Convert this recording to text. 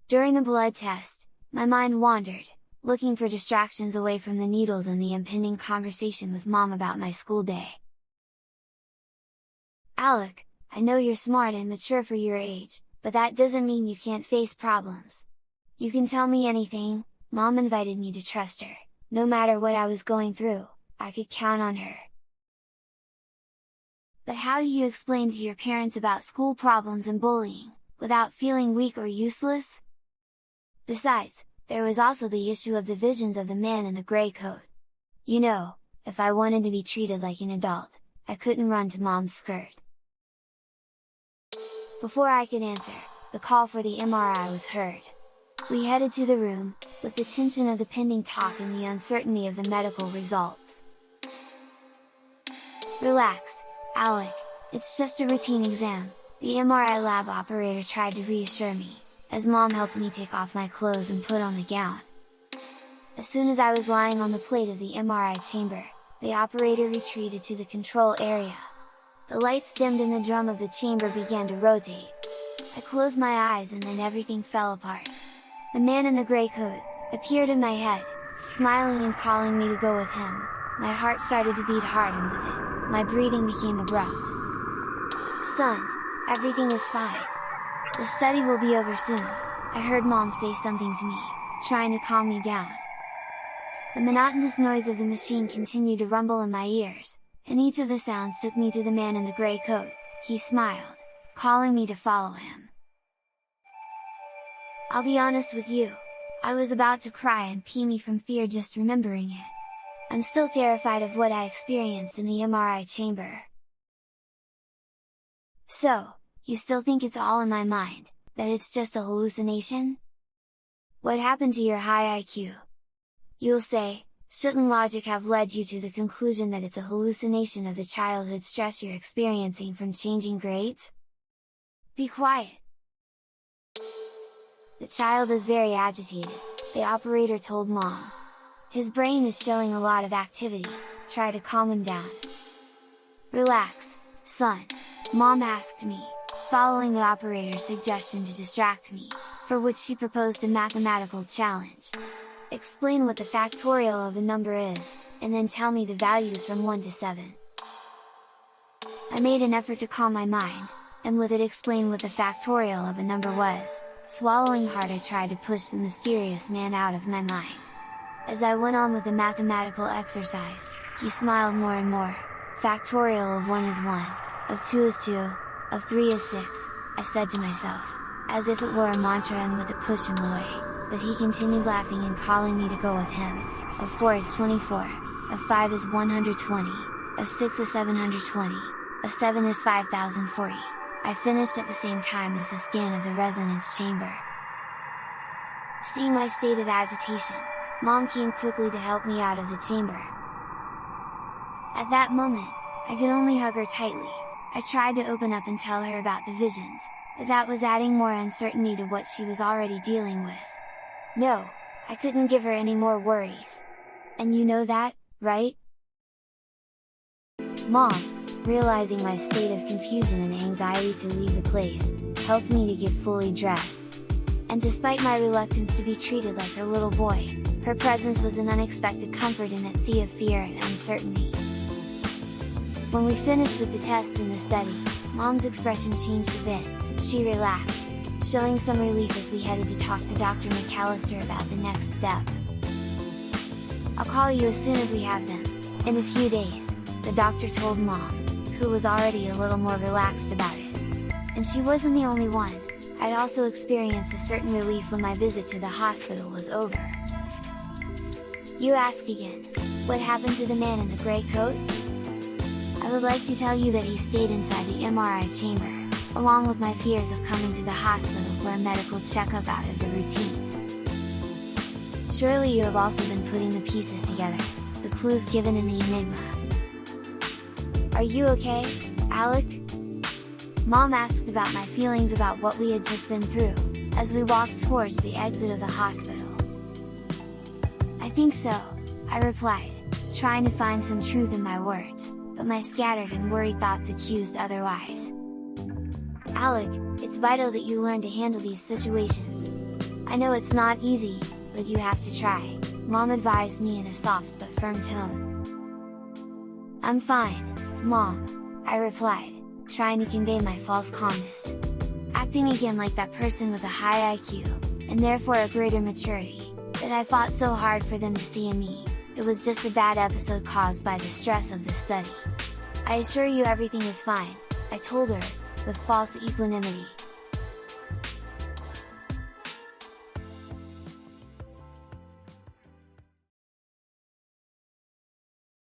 During the blood test, my mind wandered, looking for distractions away from the needles and the impending conversation with Mom about my school day. "Alec, I know you're smart and mature for your age, but that doesn't mean you can't face problems. You can tell me anything." Mom invited me to trust her. No matter what I was going through, I could count on her. But how do you explain to your parents about school problems and bullying, without feeling weak or useless? Besides, there was also the issue of the visions of the man in the gray coat. You know, if I wanted to be treated like an adult, I couldn't run to Mom's skirt. Before I could answer, the call for the MRI was heard. We headed to the room, with the tension of the pending talk and the uncertainty of the medical results. "Relax, Alec, it's just a routine exam," the MRI lab operator tried to reassure me, as Mom helped me take off my clothes and put on the gown. As soon as I was lying on the plate of the MRI chamber, the operator retreated to the control area. The lights dimmed and the drum of the chamber began to rotate. I closed my eyes and then everything fell apart. The man in the gray coat appeared in my head, smiling and calling me to go with him. My heart started to beat hard, and with it, my breathing became abrupt. "Son, everything is fine. The study will be over soon," I heard Mom say something to me, trying to calm me down. The monotonous noise of the machine continued to rumble in my ears, and each of the sounds took me to the man in the gray coat. He smiled, calling me to follow him. I'll be honest with you, I was about to cry and pee me from fear just remembering it. I'm still terrified of what I experienced in the MRI chamber. "So, you still think it's all in my mind, that it's just a hallucination? What happened to your high IQ?" You'll say, shouldn't logic have led you to the conclusion that it's a hallucination of the childhood stress you're experiencing from changing grades? Be quiet! "The child is very agitated," the operator told Mom. "His brain is showing a lot of activity, try to calm him down." "Relax, son," Mom asked me, following the operator's suggestion to distract me, for which she proposed a mathematical challenge. "Explain what the factorial of a number is, and then tell me the values from 1 to 7. I made an effort to calm my mind, and with it explain what the factorial of a number was. Swallowing hard, I tried to push the mysterious man out of my mind. As I went on with the mathematical exercise, he smiled more and more. "Factorial of 1 is 1, of 2 is 2, of 3 is 6, I said to myself, as if it were a mantra, and with it push him away, but he continued laughing and calling me to go with him. "Of 4 is 24, of 5 is 120, of 6 is 720, of 7 is 5040, I finished at the same time as the scan of the resonance chamber. Seeing my state of agitation, Mom came quickly to help me out of the chamber. At that moment, I could only hug her tightly. I tried to open up and tell her about the visions, but that was adding more uncertainty to what she was already dealing with. No, I couldn't give her any more worries. And you know that, right? Mom, realizing my state of confusion and anxiety to leave the place, helped me to get fully dressed. And despite my reluctance to be treated like her little boy, her presence was an unexpected comfort in that sea of fear and uncertainty. When we finished with the test and the study, Mom's expression changed a bit. She relaxed, showing some relief as we headed to talk to Dr. McAllister about the next step. "I'll call you as soon as we have them, in a few days," the doctor told Mom, who was already a little more relaxed about it. And she wasn't the only one. I also experienced a certain relief when my visit to the hospital was over. You ask again, what happened to the man in the gray coat? I would like to tell you that he stayed inside the MRI chamber, along with my fears of coming to the hospital for a medical checkup out of the routine. Surely you have also been putting the pieces together, the clues given in the enigma. Are you okay, Alec? Mom asked about my feelings about what we had just been through, as we walked towards the exit of the hospital. I think so, I replied, trying to find some truth in my words, but my scattered and worried thoughts accused otherwise. Alec, it's vital that you learn to handle these situations. I know it's not easy, but you have to try, Mom advised me in a soft but firm tone. I'm fine, Mom, I replied, trying to convey my false calmness. Acting again like that person with a high IQ, and therefore a greater maturity, that I fought so hard for them to see in me. It was just a bad episode caused by the stress of the study. I assure you everything is fine, I told her, with false equanimity.